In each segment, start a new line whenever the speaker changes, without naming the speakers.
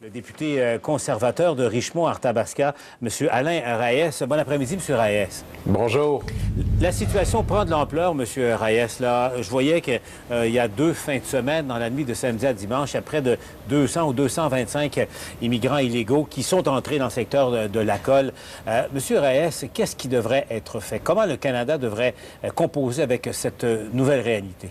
Le député conservateur de Richmond-Arthabasca, M. Alain Reyes. Bon après-midi, M. Reyes.
Bonjour.
La situation prend de l'ampleur, M. Reyes. Là, je voyais qu'il y a 2 fins de semaine, dans la nuit de samedi à dimanche, il y a près de 200 ou 225 immigrants illégaux qui sont entrés dans le secteur de la Colle. M. Reyes, qu'est-ce qui devrait être fait? Comment le Canada devrait composer avec cette nouvelle réalité?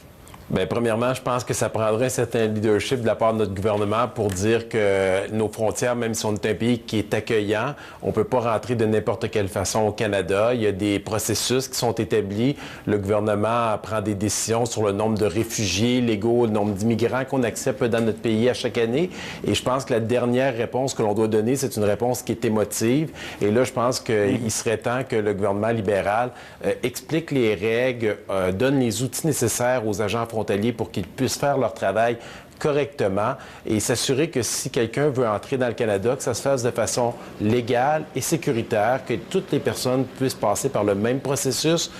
Bien, premièrement, je pense que ça prendrait un certain leadership de la part de notre gouvernement pour dire que nos frontières, même si on est un pays qui est accueillant, on ne peut pas rentrer de n'importe quelle façon au Canada. Il y a des processus qui sont établis. Le gouvernement prend des décisions sur le nombre de réfugiés légaux, le nombre d'immigrants qu'on accepte dans notre pays à chaque année. Et je pense que la dernière réponse que l'on doit donner, c'est une réponse qui est émotive. Et là, je pense qu'il serait temps que le gouvernement libéral explique les règles, donne les outils nécessaires aux agents frontaliers pour qu'ils puissent faire leur travail correctement et s'assurer que si quelqu'un veut entrer dans le Canada, que ça se fasse de façon légale et sécuritaire, que toutes les personnes puissent passer par le même processus,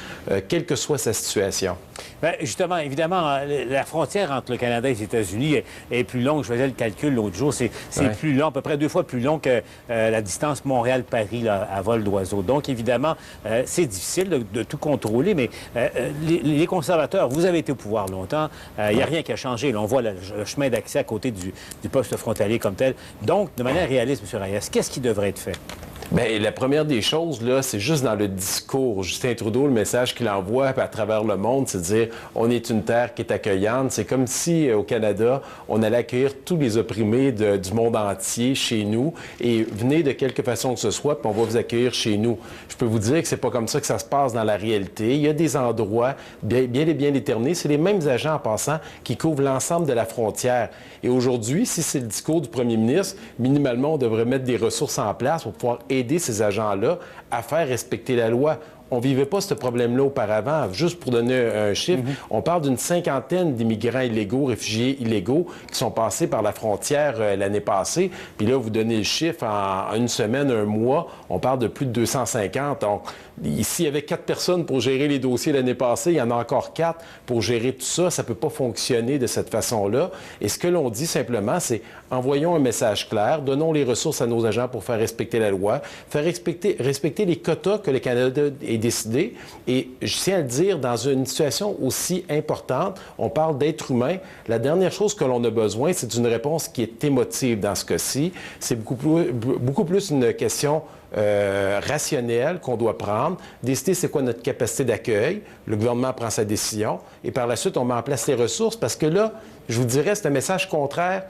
quelle que soit sa situation.
Bien, justement, évidemment, la frontière entre le Canada et les États-Unis est plus longue. Je faisais le calcul l'autre jour. C'est plus long, à peu près 2 fois plus long que la distance Montréal-Paris à vol d'oiseau. Donc, évidemment, c'est difficile de tout contrôler, mais les conservateurs, vous avez été au pouvoir longtemps. Il n'y a rien qui a changé. Là, on voit le chemin d'accès à côté du poste frontalier comme tel. Donc, de manière réaliste, M. Reyes, qu'est-ce qui devrait être fait?
Bien, la première des choses, là, c'est juste dans le discours. Justin Trudeau, le message qu'il envoie à travers le monde, c'est de dire on est une terre qui est accueillante. C'est comme si, au Canada, on allait accueillir tous les opprimés du monde entier chez nous et venez de quelque façon que ce soit, puis on va vous accueillir chez nous. Je peux vous dire que c'est pas comme ça que ça se passe dans la réalité. Il y a des endroits bien déterminés. C'est les mêmes agents, en passant, qui couvrent l'ensemble de la frontière. Et aujourd'hui, si c'est le discours du premier ministre, minimalement, on devrait mettre des ressources en place pour pouvoir aider ces agents-là à faire respecter la loi. On ne vivait pas ce problème-là auparavant. Juste pour donner un chiffre, on parle d'une 50aine d'immigrants illégaux, réfugiés illégaux, qui sont passés par la frontière l'année passée. Puis là, vous donnez le chiffre, en une semaine, un mois, on parle de plus de 250. Donc, ici, il y avait 4 personnes pour gérer les dossiers l'année passée. Il y en a encore 4 pour gérer tout ça. Ça ne peut pas fonctionner de cette façon-là. Et ce que l'on dit simplement, c'est envoyons un message clair, donnons les ressources à nos agents pour faire respecter la loi, faire respecter les quotas que le Canada ait décidé. Et je tiens à le dire, dans une situation aussi importante, on parle d'être humain. La dernière chose que l'on a besoin, c'est d'une réponse qui est émotive dans ce cas-ci. C'est beaucoup plus une question rationnelle qu'on doit prendre, décider c'est quoi notre capacité d'accueil. Le gouvernement prend sa décision et par la suite, on met en place les ressources parce que là, je vous dirais, c'est un message contraire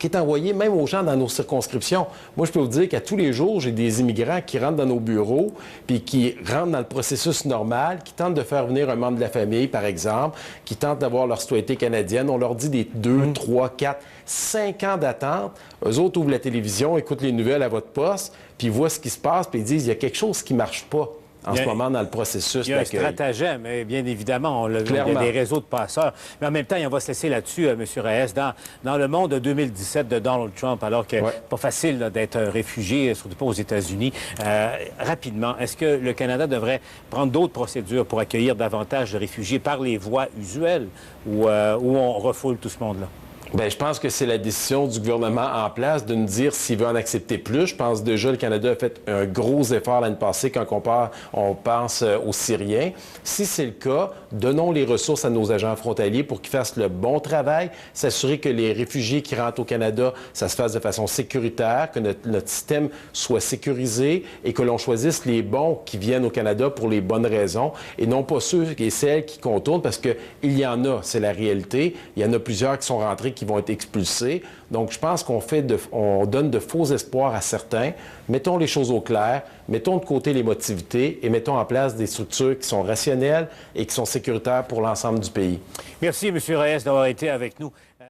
qui est envoyé même aux gens dans nos circonscriptions. Moi, je peux vous dire qu'à tous les jours, j'ai des immigrants qui rentrent dans nos bureaux, puis qui rentrent dans le processus normal, qui tentent de faire venir un membre de la famille, par exemple, qui tentent d'avoir leur citoyenneté canadienne. On leur dit des 2, 3, 4, 5 ans d'attente. Eux autres ouvrent la télévision, écoutent les nouvelles à votre poste, puis ils voient ce qui se passe, puis ils disent, il y a quelque chose qui ne marche pas en ce moment dans le processus d'accueil.
Il y a un stratagème, bien évidemment. Il y a des réseaux de passeurs. Mais en même temps, on va se laisser là-dessus, M. Reyes. Dans le monde de 2017 de Donald Trump, alors que pas facile d'être réfugié, surtout pas aux États-Unis, rapidement, est-ce que le Canada devrait prendre d'autres procédures pour accueillir davantage de réfugiés par les voies usuelles ou on refoule tout ce monde-là?
Bien, je pense que c'est la décision du gouvernement en place de nous dire s'il veut en accepter plus. Je pense déjà que le Canada a fait un gros effort l'année passée quand on pense aux Syriens. Si c'est le cas, donnons les ressources à nos agents frontaliers pour qu'ils fassent le bon travail, s'assurer que les réfugiés qui rentrent au Canada, ça se fasse de façon sécuritaire, que notre système soit sécurisé et que l'on choisisse les bons qui viennent au Canada pour les bonnes raisons et non pas ceux et celles qui contournent parce qu'il y en a, c'est la réalité. Il y en a plusieurs qui sont rentrés qui vont être expulsés. Donc, je pense on donne de faux espoirs à certains. Mettons les choses au clair, mettons de côté l'émotivité et mettons en place des structures qui sont rationnelles et qui sont sécuritaires pour l'ensemble du pays.
Merci, M. Reyes, d'avoir été avec nous.